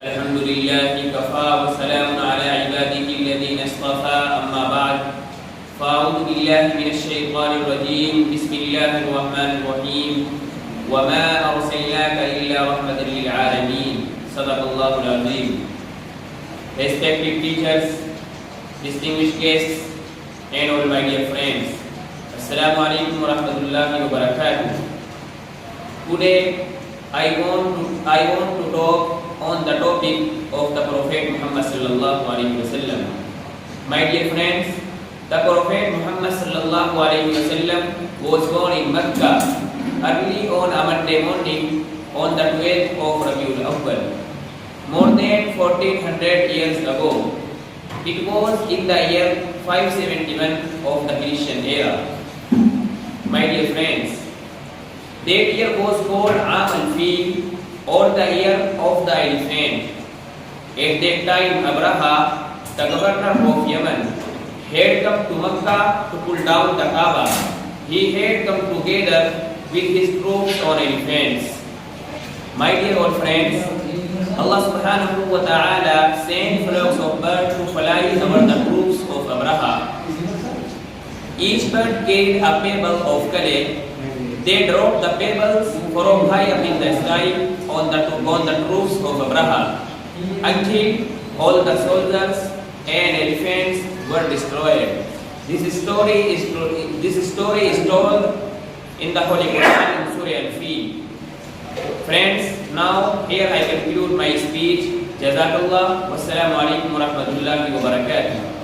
अल्हम्दुलिल्लाहि Kaffa व सलामुन अला इबादिहि अल्लज़ीना इस्तफ़ा अम्मा बाद फ़अऊज़ु बिल्लाहि मिनश शैतानिर रजीम बिस्मिल्लाहिर रहमानिर रहीम व मा अरसलनाका इल्ला रहमतल लिल आलमीन सदक़ल्लाहुल अज़ीम। Respected teachers, distinguished guests and all my dear friends, Assalamu alaikum wa rahmatullahi wa barakatuh. Today I want to talk on the topic of the Prophet Muhammad sallallahu alaihi wasallam. My dear friends, the Prophet Muhammad sallallahu alaihi wasallam was born in Mecca early on a Monday morning on the 12th of Rabiul Awwal, more than 1400 years ago. It was in the year 571 of the Christian era. My dear friends, that year was called Aam al-Fil, or the year of the elephant. At that time, Abraha, the governor of Yemen, had come to Mecca to pull down the Kaaba. He had come together with his troops on elephants. My dear old friends, Allah subhanahu wa ta'ala sent flocks of birds to fly over the troops of Abraha. Each bird carried a pebble of clay. They dropped the pebbles from high up in the sky on the troops of Abraha until all the soldiers and elephants were destroyed. This story is told in the Holy Quran in Surah Al-Fil. Friends, now here I conclude my speech. Jazakallah. Wassalamu alaikum wa rahmatullahi wa barakatuh.